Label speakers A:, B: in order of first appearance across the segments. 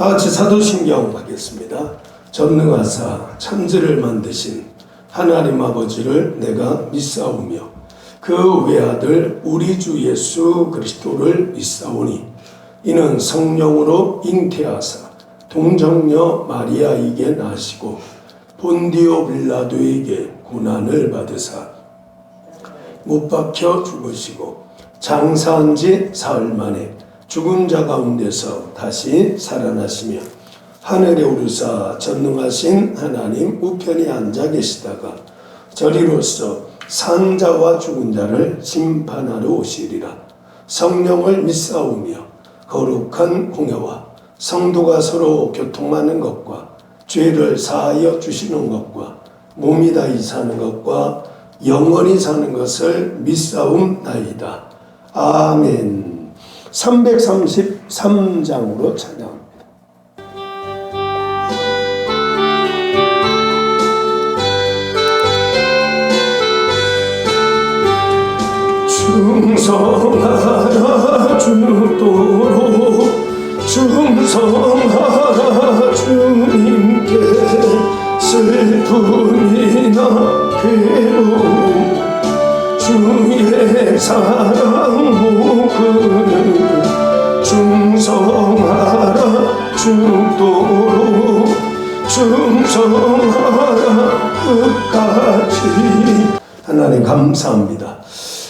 A: 다 같이 사도신경 하겠습니다. 전능하사 천지를 만드신 하나님 아버지를 내가 믿사오며 그 외아들 우리 주 예수 그리스도를 믿사오니 이는 성령으로 잉태하사 동정녀 마리아에게 나시고 본디오 빌라도에게 고난을 받으사 못 박혀 죽으시고 장사한 지 사흘 만에 죽은 자 가운데서 다시 살아나시며 하늘에 오르사 전능하신 하나님 우편에 앉아 계시다가 저리로서 산 자와 죽은 자를 심판하러 오시리라. 성령을 믿사오며 거룩한 공회와 성도가 서로 교통하는 것과 죄를 사하여 주시는 것과 몸이 다히 사는 것과 영원히 사는 것을 믿사옵나이다. 아멘. 333장으로 찬양합니다. 충성하라 주도록 충성하라 주님께 슬픔이나 괴로움 주의 사랑 목을 충성하라 죽도록 충성하라 끝까지. 하나님 감사합니다.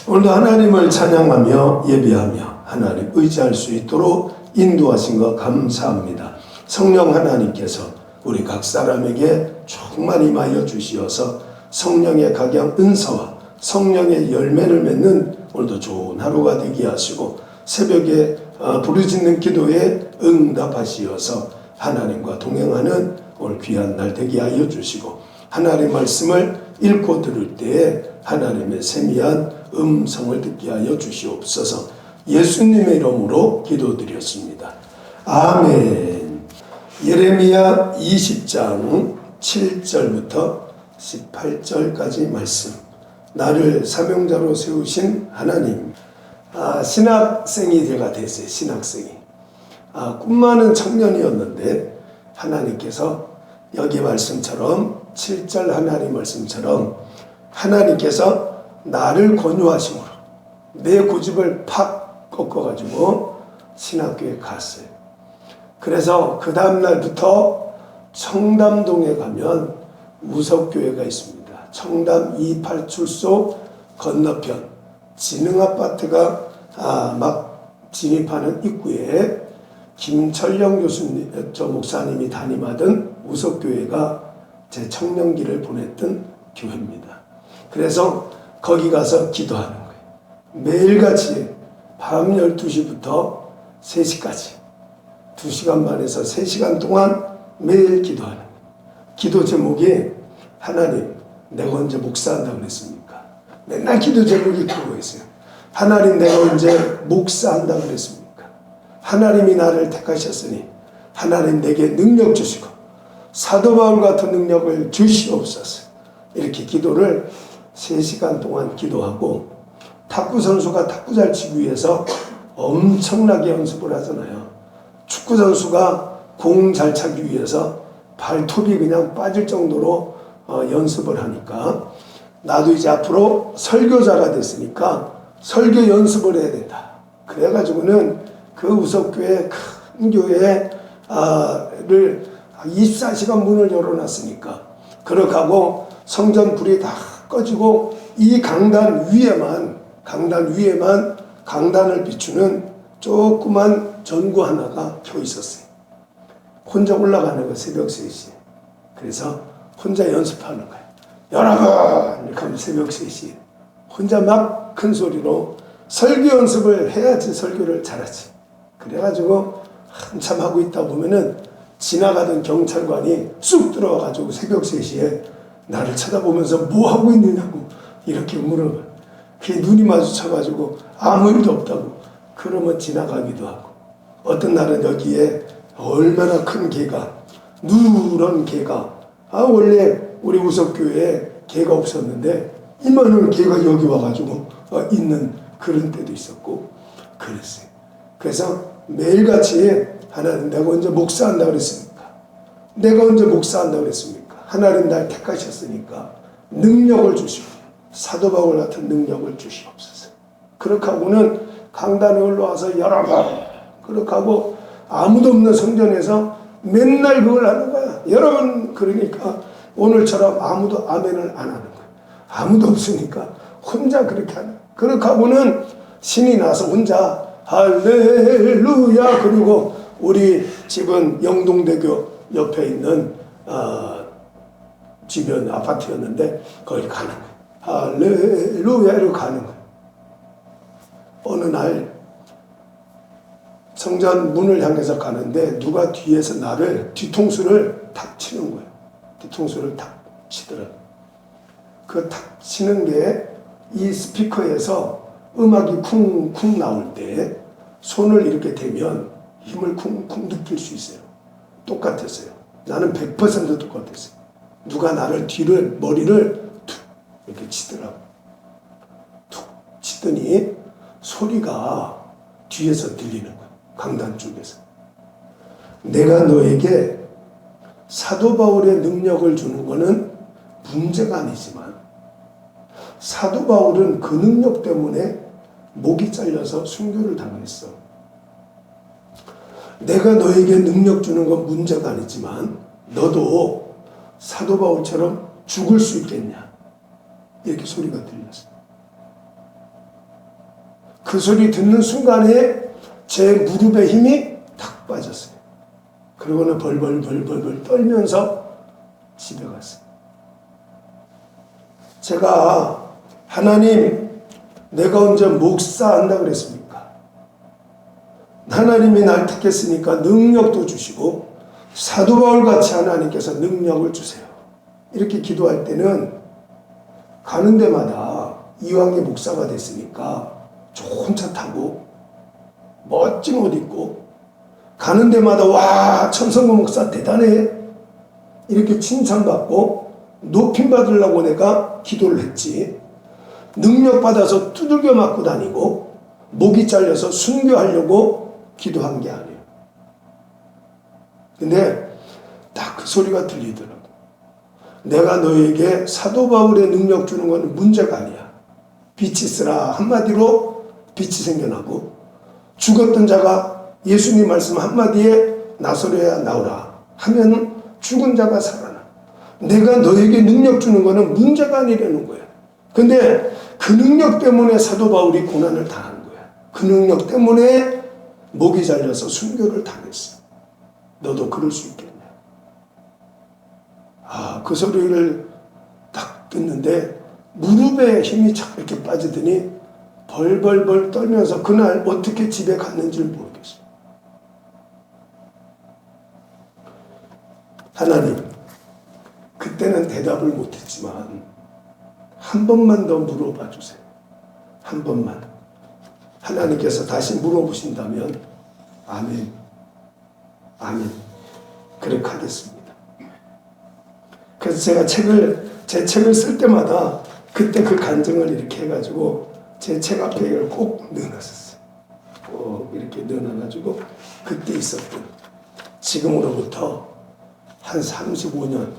A: 오늘도 하나님을 찬양하며 예배하며 하나님 의지할 수 있도록 인도하신 것 감사합니다. 성령 하나님께서 우리 각 사람에게 충만히 임하여 주시어서 성령의 각양 은사와 성령의 열매를 맺는 오늘도 좋은 하루가 되게 하시고 새벽에 부르짖는 기도에 응답하시어서 하나님과 동행하는 오늘 귀한 날 되게 하여 주시고 하나님의 말씀을 읽고 들을 때에 하나님의 세미한 음성을 듣게 하여 주시옵소서. 예수님의 이름으로 기도드렸습니다. 아멘. 예레미야 20장 7절부터 18절까지 말씀. 나를 사명자로 세우신 하나님. 신학생이 제가 됐어요. 신학생이. 꿈 많은 청년이었는데 하나님께서 여기 말씀처럼 7절 하나님 말씀처럼 하나님께서 나를 권유하심으로 내 고집을 팍 꺾어가지고 신학교에 갔어요. 그래서 그 다음날부터 청담동에 가면 우석교회가 있습니다. 청담 28출소 건너편 진흥아파트가 막 진입하는 입구에 김철영 교수님, 목사님이 담임하던 우석교회가 제 청년기를 보냈던 교회입니다. 그래서 거기 가서 기도하는 거예요. 매일같이 밤 12시부터 3시까지 2시간 반에서 3시간 동안 매일 기도하는 거예요. 기도 제목이 하나님 내가 언제 목사한다고 그랬습니까? 맨날 기도 제목이 그거였어요. 하나님 내가 언제 목사한다고 그랬습니까? 하나님이 나를 택하셨으니 하나님 내게 능력 주시고 사도 바울 같은 능력을 주시옵소서. 이렇게 기도를 3시간 동안 기도하고 탁구 선수가 탁구 잘 치기 위해서 엄청나게 연습을 하잖아요. 축구 선수가 공 잘 차기 위해서 발톱이 그냥 빠질 정도로 연습을 하니까 나도 이제 앞으로 설교자가 됐으니까 설교 연습을 해야 된다. 그래가지고는 그 우석교회 큰 교회를 24시간 문을 열어놨으니까 그렇게 하고 성전 불이 다 꺼지고 이 강단 위에만 강단을 비추는 조그만 전구 하나가 켜 있었어요. 혼자 올라가는 거 새벽 3시에. 그래서 혼자 연습하는 거예요. 여러분! 이렇게 하면 새벽 3시에. 혼자 막 큰 소리로 설교 연습을 해야지 설교를 잘하지. 그래가지고 한참 하고 있다 보면은 지나가던 경찰관이 쑥 들어와가지고 새벽 3시에 나를 쳐다보면서 뭐 하고 있느냐고 이렇게 물어봐요. 그 눈이 마주쳐가지고 아무 일도 없다고. 그러면 지나가기도 하고. 어떤 날은 여기에 얼마나 큰 개가, 누런 개가, 원래 우리 우석교회에 개가 없었는데 이만한 개가 여기 와가지고 있는 그런 때도 있었고 그랬어요. 그래서 매일같이 하나님 내가 언제 목사한다 그랬습니까? 내가 언제 목사한다 그랬습니까? 하나님 날 택하셨으니까 능력을 주시고 사도 바울 같은 능력을 주시옵소서. 그렇게 하고는 강단에 올라와서 여러 번 그렇게 하고 아무도 없는 성전에서 맨날 그걸 하는 거야. 여러분 그러니까 오늘처럼 아무도 아멘을 안 하는 거야. 아무도 없으니까 혼자 그렇게 하는 거야. 그렇게 하고는 신이 나서 혼자 할렐루야. 그리고 우리 집은 영동대교 옆에 있는 집이었는데 아파트였는데 거기 가는 거야. 할렐루야로 가는 거야. 어느 날 성전 문을 향해서 가는데 누가 뒤에서 나를 뒤통수를 탁 치는 거예요. 뒤통수를 탁 치더라. 그 탁 치는 게 이 스피커에서 음악이 쿵쿵 나올 때 손을 이렇게 대면 힘을 쿵쿵 느낄 수 있어요. 똑같았어요. 나는 100% 똑같았어요. 누가 나를 뒤를 머리를 툭 이렇게 치더라고. 툭 치더니 소리가 뒤에서 들리는 거야. 강단 쪽에서. 내가 너에게 사도 바울의 능력을 주는 것은 문제가 아니지만 사도 바울은 그 능력 때문에 목이 잘려서 순교를 당했어. 내가 너에게 능력 주는 건 문제가 아니지만 너도 사도 바울처럼 죽을 수 있겠냐? 이렇게 소리가 들렸어. 그 소리 듣는 순간에 제 무릎에 힘이 탁 빠졌어요. 그러고는 벌벌 떨면서 집에 갔어요. 제가 하나님 내가 언제 목사한다 그랬습니까? 하나님이 날 택했으니까 능력도 주시고 사도 바울같이 하나님께서 능력을 주세요. 이렇게 기도할 때는 가는 데마다 이왕의 목사가 됐으니까 좋은 차 타고 멋진 옷 입고 가는 데마다 와 천성모 목사 대단해 이렇게 칭찬받고 높임 받으려고 내가 기도를 했지. 능력 받아서 두들겨 맞고 다니고 목이 잘려서 순교하려고 기도한 게 아니에요. 근데 딱 그 소리가 들리더라고. 내가 너에게 사도 바울의 능력 주는 건 문제가 아니야. 빛이 있으라 한마디로 빛이 생겨나고 죽었던 자가 예수님 말씀 한마디에 나서려야 나오라 하면 죽은 자가 살아나. 내가 너에게 능력 주는 거는 문제가 아니라는 거야. 근데 그 능력 때문에 사도 바울이 고난을 당한 거야. 그 능력 때문에 목이 잘려서 순교를 당했어. 너도 그럴 수 있겠냐? 그 소리를 딱 듣는데 무릎에 힘이 착 이렇게 빠지더니 벌벌벌 떨면서 그날 어떻게 집에 갔는지를 모르겠어. 하나님, 그때는 대답을 못했지만 한 번만 더 물어봐 주세요. 한 번만. 하나님께서 다시 물어보신다면 아멘, 아멘. 그렇게 하겠습니다. 그래서 제가 제 책을 쓸 때마다 그때 그 간증을 이렇게 해가지고 제 책 앞에 이걸 꼭 넣어놨었어요. 꼭 이렇게 넣어놔가지고 그때 있었던 지금으로부터 한 35년,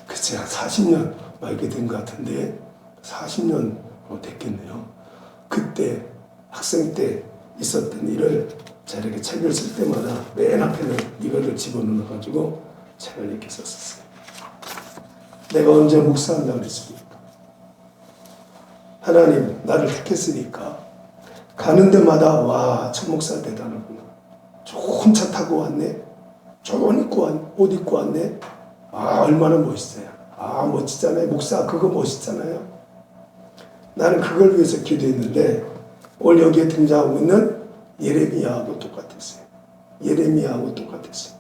A: 그치, 한 40년 막 이렇게 된 것 같은데 40년 됐겠네요. 그때 학생 때 있었던 일을 제가 이렇게 책을 쓸 때마다 맨 앞에는 이거를 집어넣어가지고 책을 이렇게 썼었어요. 내가 언제 목사한다고 그랬습니까? 하나님 나를 택했으니까 가는 데마다 와, 저 목사 대단하구나. 좋은 차 타고 왔네. 좋은 옷 입고 왔네. 얼마나 멋있어요. 멋지잖아요. 목사 그거 멋있잖아요. 나는 그걸 위해서 기도했는데 오늘 여기에 등장하고 있는 예레미야하고 똑같았어요. 예레미야하고 똑같았어요.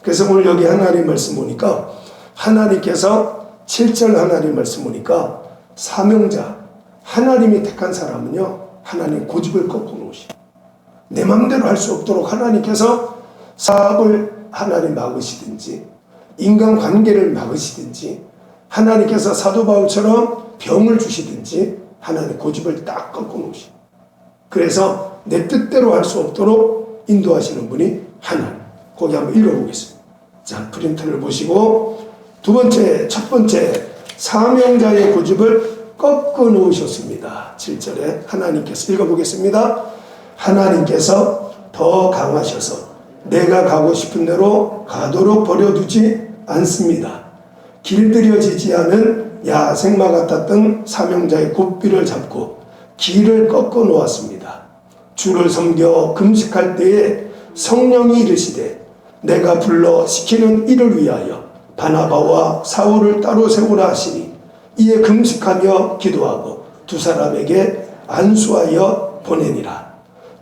A: 그래서 오늘 여기 하나님 말씀 보니까 하나님께서 7절 하나님 말씀 보니까 사명자 하나님이 택한 사람은요 하나님 고집을 꺾어 놓으시. 내 맘대로 할 수 없도록 하나님께서 사업을 하나님 막으시든지 인간관계를 막으시든지 하나님께서 사도 바울처럼 병을 주시든지 하나님 고집을 딱 꺾어 놓으시. 그래서 내 뜻대로 할 수 없도록 인도하시는 분이 하나님. 거기 한번 읽어보겠습니다. 자, 프린트를 보시고 첫 번째 사명자의 고집을 꺾어 놓으셨습니다. 7절에 하나님께서 읽어보겠습니다. 하나님께서 더 강하셔서 내가 가고 싶은 대로 가도록 버려두지 않습니다. 길들여지지 않은 야생마 같았던 사명자의 곱비를 잡고 길을 꺾어 놓았습니다. 주를 섬겨 금식할 때에 성령이 이르시되 내가 불러 시키는 일을 위하여 바나바와 사울을 따로 세우라 하시니 이에 금식하며 기도하고 두 사람에게 안수하여 보내니라.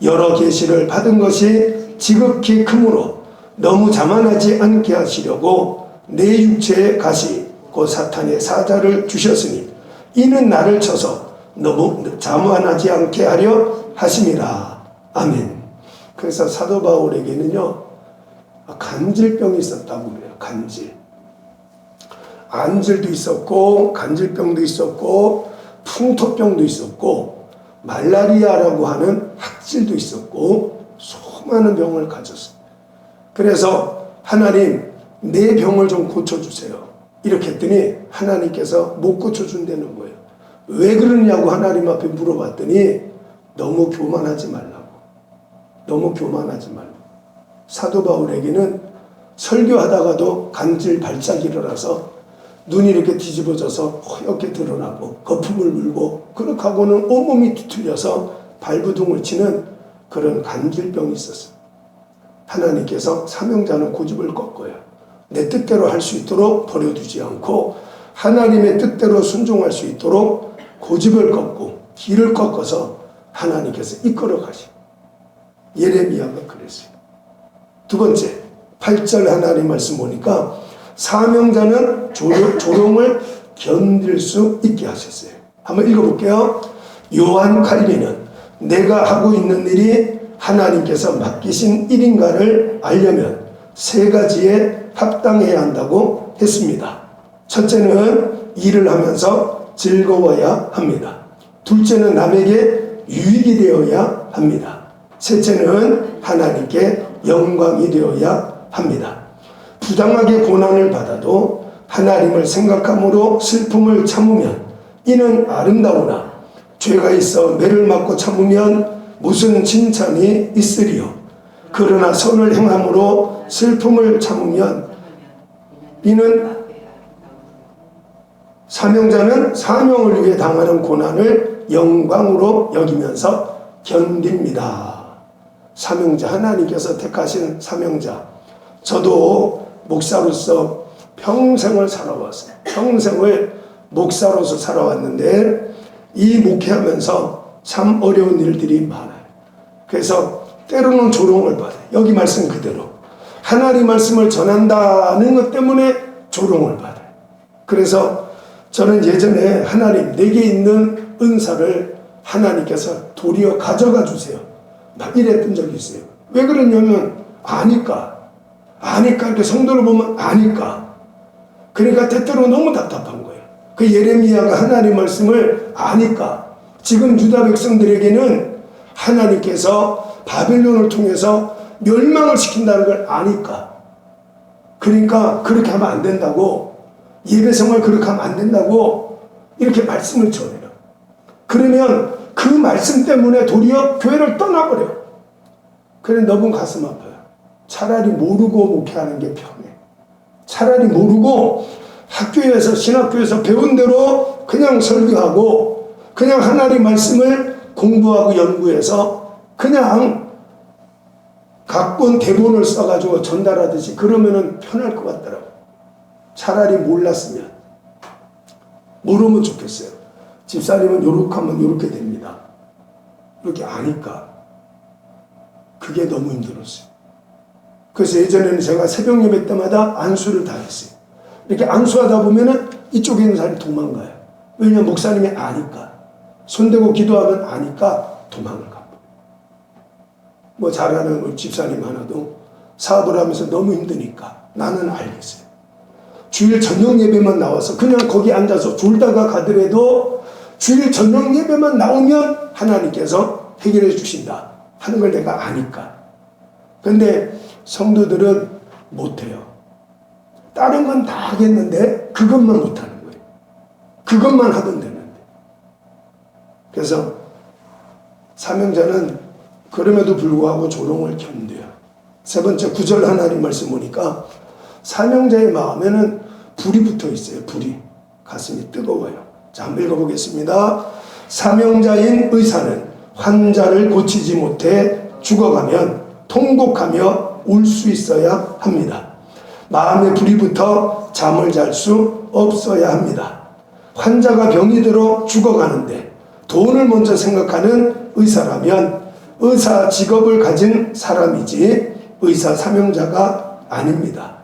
A: 여러 계시를 받은 것이 지극히 크므로 너무 자만하지 않게 하시려고 내 육체에 가시 곧 사탄의 사자를 주셨으니 이는 나를 쳐서 너무 자만하지 않게 하려 하심이라. 아멘. 그래서 사도 바울에게는요 간질병이 있었다고 그래요. 간질. 안질도 있었고 간질병도 있었고 풍토병도 있었고 말라리아라고 하는 학질도 있었고 수많은 병을 가졌어요. 그래서 하나님 내 병을 좀 고쳐주세요. 이렇게 했더니 하나님께서 못 고쳐준다는 거예요. 왜 그러냐고 하나님 앞에 물어봤더니 너무 교만하지 말라고. 너무 교만하지 말라고. 사도 바울에게는 설교하다가도 간질 발작이 일어나서 눈이 이렇게 뒤집어져서 허옇게 드러나고 거품을 물고 그렇게 하고는 온몸이 뒤틀려서 발부둥을 치는 그런 간질병이 있었어요. 하나님께서 사명자는 고집을 꺾어요. 내 뜻대로 할 수 있도록 버려두지 않고 하나님의 뜻대로 순종할 수 있도록 고집을 꺾고 길을 꺾어서 하나님께서 이끌어 가시고 예레미야가 그랬어요. 두 번째 8절 하나님 말씀 보니까 사명자는 조롱을 견딜 수 있게 하셨어요. 한번 읽어볼게요. 요한 칼빈은 내가 하고 있는 일이 하나님께서 맡기신 일인가를 알려면 세 가지에 합당해야 한다고 했습니다. 첫째는 일을 하면서 즐거워야 합니다. 둘째는 남에게 유익이 되어야 합니다. 셋째는 하나님께 영광이 되어야 합니다. 부당하게 고난을 받아도 하나님을 생각함으로 슬픔을 참으면 이는 아름다우나 죄가 있어 매를 맞고 참으면 무슨 칭찬이 있으리요. 그러나 선을 행함으로 슬픔을 참으면 이는 사명자는 사명을 위해 당하는 고난을 영광으로 여기면서 견딥니다. 사명자, 하나님께서 택하신 사명자. 저도 목사로서 평생을 살아왔어요. 평생을 목사로서 살아왔는데 이 목회하면서 참 어려운 일들이 많아요. 그래서 때로는 조롱을 받아요. 여기 말씀 그대로 하나님 말씀을 전한다는 것 때문에 조롱을 받아요. 그래서 저는 예전에 하나님 내게 있는 은사를 하나님께서 도리어 가져가 주세요. 막 이랬던 적이 있어요. 왜 그러냐면 아니까 이렇게 성도를 보면 아니까. 그러니까 때때로 너무 답답한 거예요. 그 예레미야가 하나님 말씀을 아니까. 지금 유다 백성들에게는 하나님께서 바벨론을 통해서 멸망을 시킨다는 걸 아니까. 그러니까 그렇게 하면 안 된다고, 예배생활 그렇게 하면 안 된다고 이렇게 말씀을 전해요. 그러면 그 말씀 때문에 도리어 교회를 떠나버려. 그래 너무 가슴 아파요. 차라리 모르고 목회하는 게 편해. 차라리 모르고 학교에서 신학교에서 배운 대로 그냥 설교하고 그냥 하나님 말씀을 공부하고 연구해서 그냥 각본 대본을 써가지고 전달하듯이 그러면은 편할 것 같더라고. 차라리 몰랐으면. 모르면 좋겠어요. 집사님은 요렇게 하면 요렇게 됩니다. 이렇게 아니까. 그게 너무 힘들었어요. 그래서 예전에는 제가 새벽 예배 때마다 안수를 다 했어요. 이렇게 안수하다 보면은 이쪽에 있는 사람이 도망가요. 왜냐면 목사님이 아니까. 손대고 기도하면 아니까 도망을 가. 뭐 잘하는 우리 집사님 하나도 사업을 하면서 너무 힘드니까 나는 알겠어요. 주일 저녁 예배만 나와서 그냥 거기 앉아서 졸다가 가더라도 주일 저녁 예배만 나오면 하나님께서 해결해 주신다 하는 걸 내가 아니까 근데 성도들은 못해요. 다른 건 다 하겠는데 그것만 못하는 거예요. 그것만 하면 되는데. 그래서 사명자는 그럼에도 불구하고 조롱을 견뎌요. 세 번째 9절 하나님 말씀 보니까 사명자의 마음에는 불이 붙어 있어요. 불이. 가슴이 뜨거워요. 자, 한번 읽어보겠습니다. 사명자인 의사는 환자를 고치지 못해 죽어가면 통곡하며 울 수 있어야 합니다. 마음에 불이 붙어 잠을 잘 수 없어야 합니다. 환자가 병이 들어 죽어가는데 돈을 먼저 생각하는 의사라면 의사 직업을 가진 사람이지 의사 사명자가 아닙니다.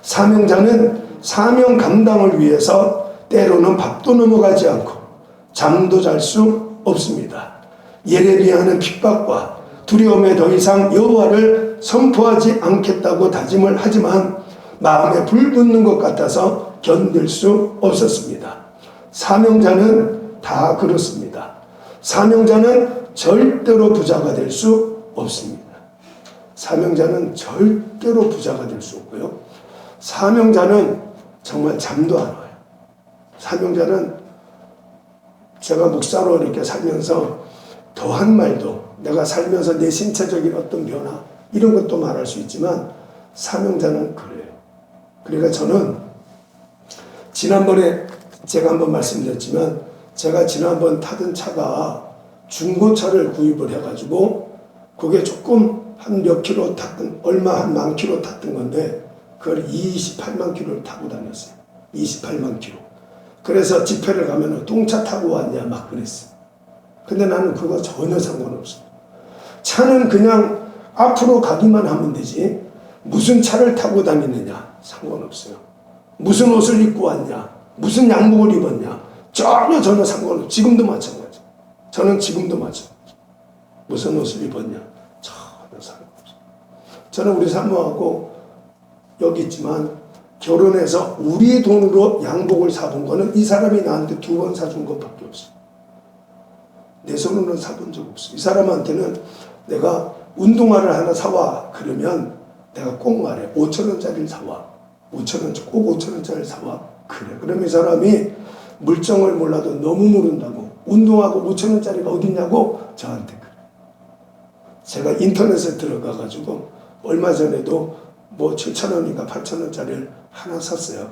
A: 사명자는 사명 감당을 위해서 때로는 밥도 넘어가지 않고 잠도 잘 수 없습니다. 예레미야는 핍박과 두려움에 더 이상 여호와를 선포하지 않겠다고 다짐을 하지만 마음에 불 붙는 것 같아서 견딜 수 없었습니다. 사명자는 다 그렇습니다. 사명자는 절대로 부자가 될 수 없습니다. 사명자는 절대로 부자가 될 수 없고요. 사명자는 정말 잠도 안 와요. 사명자는 제가 목사로 이렇게 살면서 더한 말도 내가 살면서 내 신체적인 어떤 변화 이런 것도 말할 수 있지만 사명자는 그래요. 그러니까 저는 지난번에 제가 한번 말씀드렸지만 제가 지난번 타던 차가 중고차를 구입을 해가지고 그게 조금 한 몇 킬로 탔던 얼마 한 만 킬로 탔던 건데 그걸 28만 킬로를 타고 다녔어요. 28만 킬로. 그래서 집회를 가면은 똥차 타고 왔냐 막 그랬어요. 근데 나는 그거 전혀 상관없어요. 차는 그냥 앞으로 가기만 하면 되지 무슨 차를 타고 다니느냐 상관없어요. 무슨 옷을 입고 왔냐 무슨 양복을 입었냐 전혀 상관없어요. 지금도 마찬가지. 저는 지금도 마찬가지. 무슨 옷을 입었냐 전혀 상관없어요. 저는 우리 사모하고 여기 있지만 결혼해서 우리 돈으로 양복을 사본 거는 이 사람이 나한테 2번 사준 것밖에 없어요. 내 손으로는 사본 적 없어요. 이 사람한테는 내가 운동화를 하나 사와 그러면 내가 꼭 말해 5,000원짜리를 사와 5,000원 꼭 5,000원짜리를 사와 그래. 그럼 이 사람이 물정을 몰라도 너무 모른다고 운동화가 5,000원짜리가 어딨냐고 저한테 그래. 제가 인터넷에 들어가 가지고 얼마 전에도 뭐 7,000원인가 8,000원짜리를 하나 샀어요.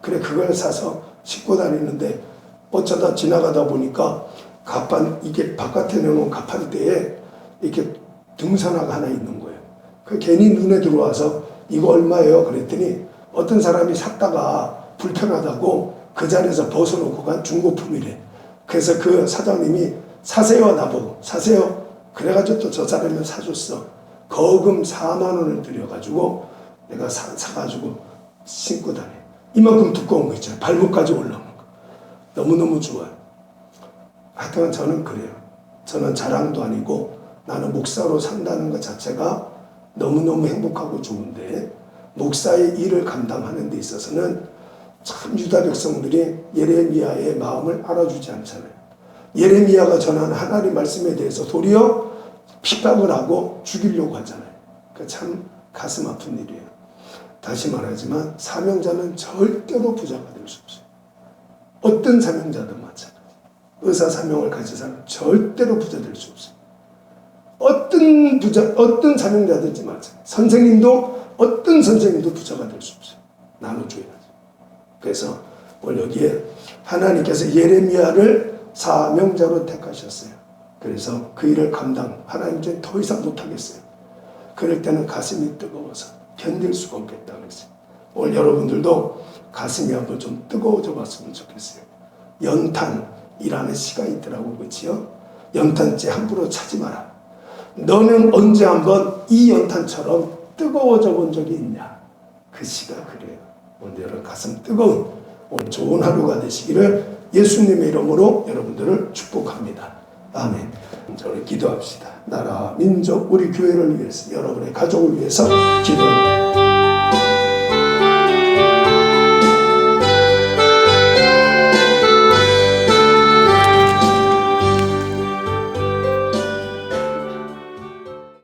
A: 그래 그걸 사서 신고 다니는데 어쩌다 지나가다 보니까 이게 바깥에 내놓은 가판대에 이렇게 등산화가 하나 있는 거예요. 그 괜히 눈에 들어와서 이거 얼마예요? 그랬더니 어떤 사람이 샀다가 불편하다고 그 자리에서 벗어놓고 간 중고품이래. 그래서 그 사장님이 사세요 나보고 사세요. 그래가지고 또 저 사람이 사줬어. 거금 4만 원을 들여가지고 내가 사가지고 신고 다녀. 이만큼 두꺼운 거 있잖아요. 발목까지 올라오는 거. 너무너무 좋아요. 하여튼 저는 그래요. 저는 자랑도 아니고 나는 목사로 산다는 것 자체가 너무너무 행복하고 좋은데 목사의 일을 감당하는 데 있어서는 참 유다 백성들이 예레미야의 마음을 알아주지 않잖아요. 예레미야가 전한 하나님 말씀에 대해서 도리어 핍박을 하고 죽이려고 하잖아요. 그러니까 참 가슴 아픈 일이에요. 다시 말하지만 사명자는 절대로 부자가 될 수 없어요. 어떤 사명자든 마찬가지. 의사 사명을 가진 사람 절대로 부자 될 수 없어요. 어떤 사명자든지 마찬가지. 선생님도 어떤 선생님도 부자가 될 수 없어요. 나눠줘야지. 그래서 오늘 여기에 하나님께서 예레미야를 사명자로 택하셨어요. 그래서 그 일을 하나님 이제 더 이상 못하겠어요. 그럴 때는 가슴이 뜨거워서 견딜 수가 없겠다 그랬어요. 오늘 여러분들도 가슴이 한번 좀 뜨거워져 봤으면 좋겠어요. 연탄이라는 시가 있더라고, 그렇지요? 연탄재 함부로 차지 마라. 너는 언제 한번 이 연탄처럼 뜨거워져 본 적이 있냐? 그 시가 그래요. 오늘 여러분 가슴 뜨거운 오늘 좋은 하루가 되시기를 예수님의 이름으로 여러분들을 축복합니다. 아멘. 우리 기도합시다. 나라, 민족, 우리 교회를 위해서, 여러분의 가족을 위해서 기도합니다.